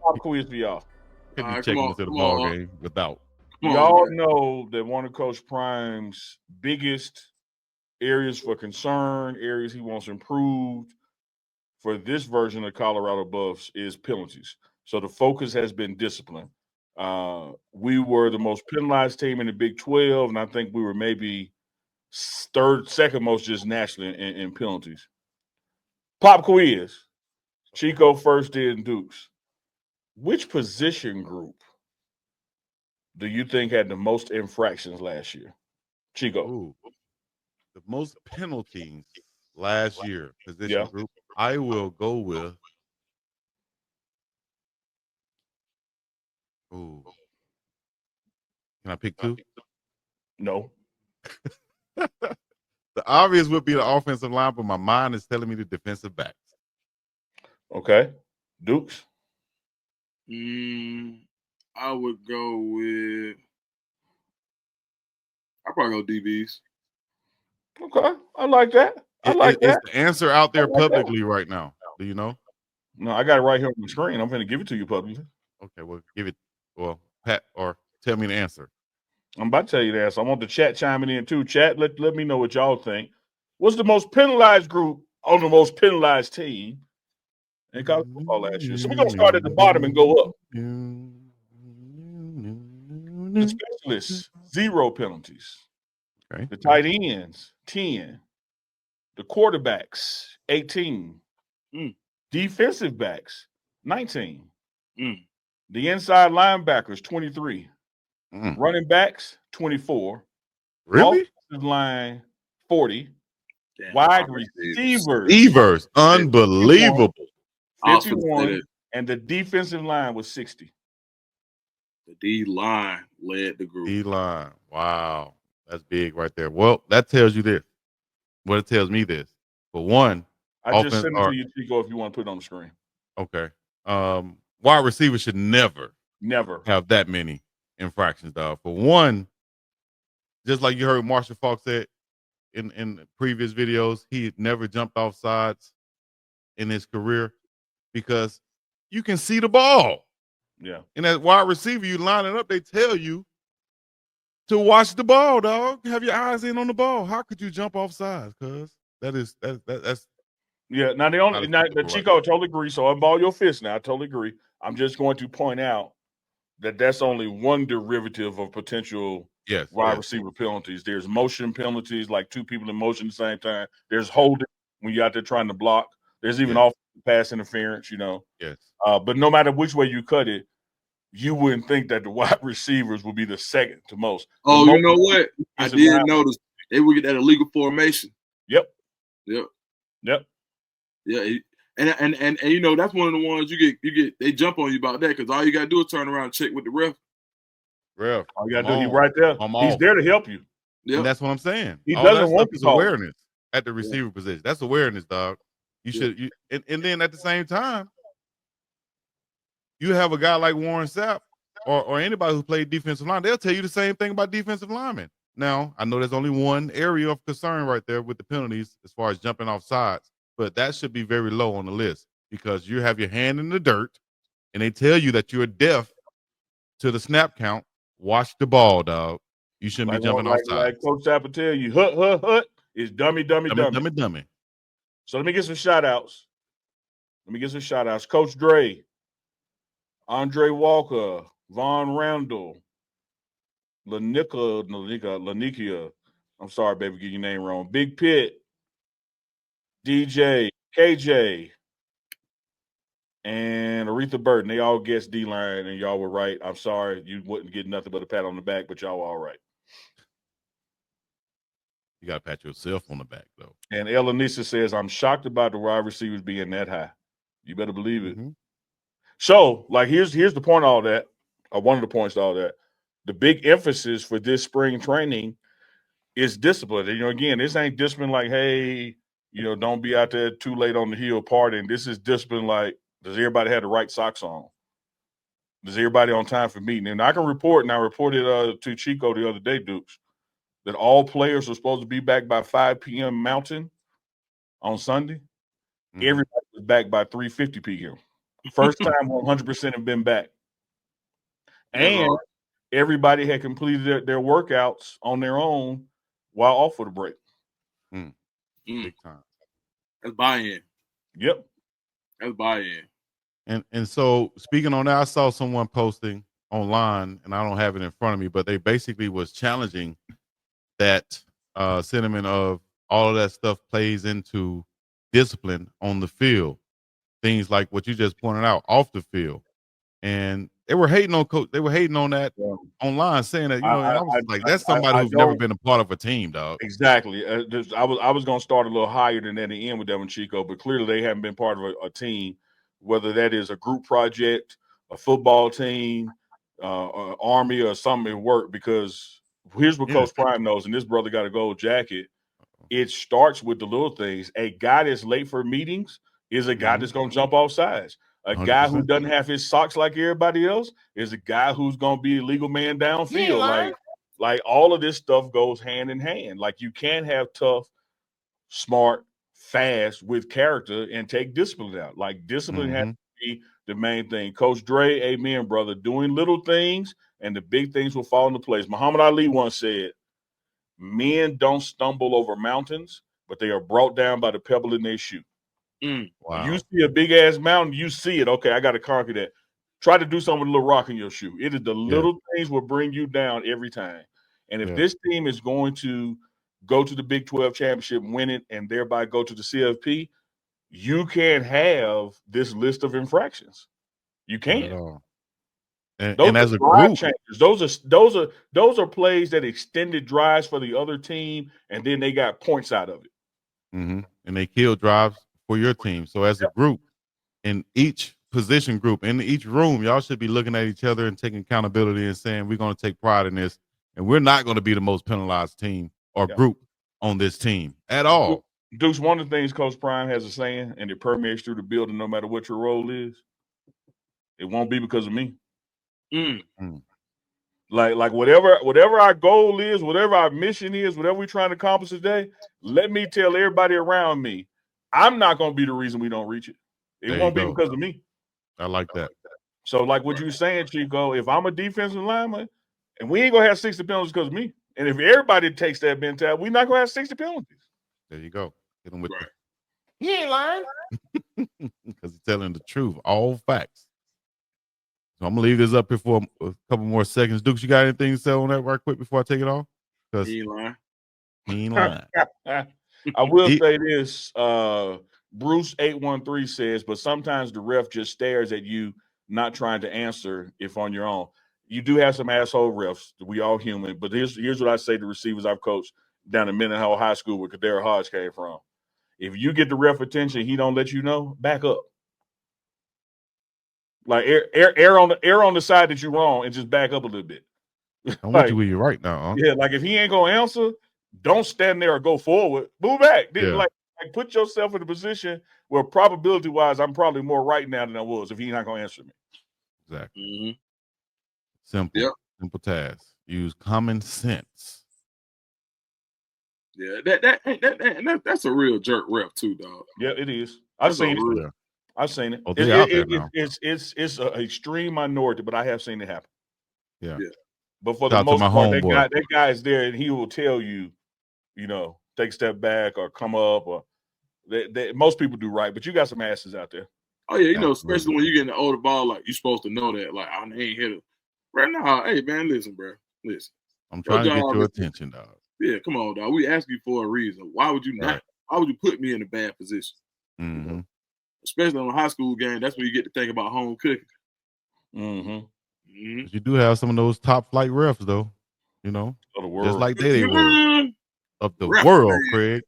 Pop quiz for y'all. Could All be right, come checking on, into the come ball on, game without. come Y'all on. know that one of Coach Prime's biggest areas for concern, areas he wants improved for this version of Colorado Buffs is penalties. So the focus has been discipline. We were the most penalized team in the Big 12, and I think we were maybe second most just nationally in penalties. Pop quiz. Chico first did Dukes. Which position group do you think had the most infractions last year? Chico. Ooh, the most penalties last year Yeah. position group. I will go with. Ooh, can I pick two? No. The obvious would be the offensive line, but my mind is telling me the defensive backs. Okay. Dukes. I would go with. I probably go DBs. Okay. I like that. I like Is that. the answer out I there like that. publicly right now? Do you know? No, I got it right here on the screen. I'm going to give it to you publicly. Okay, well, give it. Well, Pat, or tell me the answer. I'm about to tell you that. So I want the chat chiming in too. Chat, let me know what y'all think. What's the most penalized group on the most penalized team in college football last year? So we're going to start at the bottom and go up. The specialists, 0 penalties. Okay. The tight ends, 10. The quarterbacks, 18. Defensive backs, 19. The inside linebackers, 23. Running backs, 24. Really? Offensive line, 40. Damn, Wide receivers, Receivers, unbelievable. 51. And the defensive line was 60. The D line led the group. D line. Wow. That's big right there. Well, that tells you this. Well, it tells me this. For one, I just sent it to you, Chico, if you want to put it on the screen. Okay. Wide receivers should never have that many infractions, dog. For one, just like you heard Marshall Falk said in previous videos, he never jumped off sides in his career because you can see the ball. Yeah. And as wide receiver, you line it up, they tell you to watch the ball, dog. Have your eyes in on the ball. How could you jump off sides? Cuz that's yeah. Now the Chico, I totally agree. So unball your fist now. I totally agree. I'm just going to point out that that's only one derivative of potential wide receiver penalties. There's motion penalties, like two people in motion at the same time. There's holding when you're out there trying to block. There's even off pass interference, Yes. But no matter which way you cut it, you wouldn't think that the wide receivers would be the second to most. Oh, you know what? I did notice they would get that illegal formation. Yep. Yeah, and you know that's one of the ones you get they jump on you about that because all you gotta do is turn around and check with the ref. All you gotta do, he right there. He's there to help you. Yep. And that's what I'm saying. He all doesn't that want stuff is to awareness at the receiver position. That's awareness, dog. You should and then at the same time, you have a guy like Warren Sapp or anybody who played defensive line, they'll tell you the same thing about defensive linemen. Now, I know there's only one area of concern right there with the penalties as far as jumping off sides, but that should be very low on the list because you have your hand in the dirt and they tell you that you're deaf to the snap count. Watch the ball, dog. You shouldn't be jumping off sides. Like Coach Sapp will tell you, hut, is dummy. So let me get some shout outs. Coach Dre, Andre Walker, Von Randall, Lanikia. I'm sorry, baby, get your name wrong. Big Pit, DJ, KJ, and Aretha Burton. They all guessed D-line, and y'all were right. I'm sorry. You wouldn't get nothing but a pat on the back, but y'all were all right. You got to pat yourself on the back, though. And Elanisa says, I'm shocked about the wide receivers being that high. You better believe it. So, like, here's the point of all that, or one of the points to all that. The big emphasis for this spring training is discipline. And, again, this ain't discipline like, hey, don't be out there too late on the hill partying. This is discipline like, does everybody have the right socks on? Does everybody on time for meeting? And I can report, and I reported to Chico the other day, Dukes, that all players are supposed to be back by 5 p.m. Mountain on Sunday. Everybody was back by 3:50 p.m. First time 100% have been back. And everybody had completed their workouts on their own while off for the break. Big time. That's buy-in. Yep. That's buy-in. And so speaking on that, I saw someone posting online, and I don't have it in front of me, but they basically was challenging that sentiment of all of that stuff plays into discipline on the field. Things like what you just pointed out off the field. And they were hating on coach. They were hating on that online, saying that, and I was like, that's somebody who's never been a part of a team, dog. Exactly. I was going to start a little higher than that and end with Devin Chico, but clearly they haven't been part of a team, whether that is a group project, a football team, army, or something at work. Because here's what Coach Prime knows, and this brother got a gold jacket. It starts with the little things. A guy that's late for meetings is a guy that's going to jump off sides. A 100%. Guy who doesn't have his socks like everybody else is a guy who's going to be a legal man downfield. Like all of this stuff goes hand in hand. Like you can't have tough, smart, fast with character and take discipline out. Like discipline has to be the main thing. Coach Dre, amen, brother. Doing little things and the big things will fall into place. Muhammad Ali once said, men don't stumble over mountains, but they are brought down by the pebble in their shoe. Wow. You see a big ass mountain, you see it. Okay, I got to conquer that. Try to do something with a little rock in your shoe. It is the little things will bring you down every time. And if this team is going to go to the Big 12 championship, win it, and thereby go to the CFP, you can't have this list of infractions. You can't. And as a group, changers. Those are plays that extended drives for the other team, and then they got points out of it. And they kill drives for your team. So as a group, in each position group, in each room, y'all should be looking at each other and taking accountability and saying, we're going to take pride in this, and we're not going to be the most penalized team or group on this team at all. Deuce, one of the things Coach Prime has a saying, and it permeates through the building no matter what your role is, it won't be because of me. Like whatever our goal is, whatever our mission is, whatever we're trying to accomplish today, let me tell everybody around me, I'm not going to be the reason we don't reach it. It won't be because of me. I like that. So like what you're saying, Chico, if I'm a defensive lineman, and we ain't going to have 60 penalties because of me. And if everybody takes that mentality, we're not going to have 60 penalties. There you go. Hit him with right. He ain't lying. Because he's telling the truth, all facts. So I'm gonna leave this up here for a couple more seconds. Dukes, you got anything to say on that right quick before I take it off? Because he ain't lying. He ain't lying. I will say this. Bruce 813 says, but sometimes the ref just stares at you, not trying to answer if on your own. You do have some asshole refs. We all human. But here's what I say to receivers I've coached down in Mendenhall High School where Kadera Hodge came from. If you get the ref attention, he don't let you know, back up. Like err on the side that you're wrong and just back up a little bit. I'm with you where you're right now. Huh? Yeah, like if he ain't gonna answer, don't stand there or go forward. Move back. Yeah. Like put yourself in a position where probability wise, I'm probably more right now than I was if he's not gonna answer me. Exactly. Simple task. Use common sense. Yeah, that's a real jerk ref too, dog. Yeah, it is. I've seen it. I've seen it. Oh, out there now. It's an extreme minority, but I have sseen it happen. Yeah. But for the most part, that guy is there, and he will tell you, take a step back or come up, or most people do right, but you got some asses out there. Oh yeah, especially when you get in the older ball, like you're supposed to know that. Like I ain't hit it right now. Hey man, listen, bro, listen. I'm trying to get your attention, dog. Yeah, come on, dog. We asked you for a reason. Why would you not? Right. Why would you put me in a bad position? Mm-hmm. Especially on a high school game, that's when you get to think about home cooking. But you do have some of those top flight refs, though. Of the world. Just like they were of the world, Craig.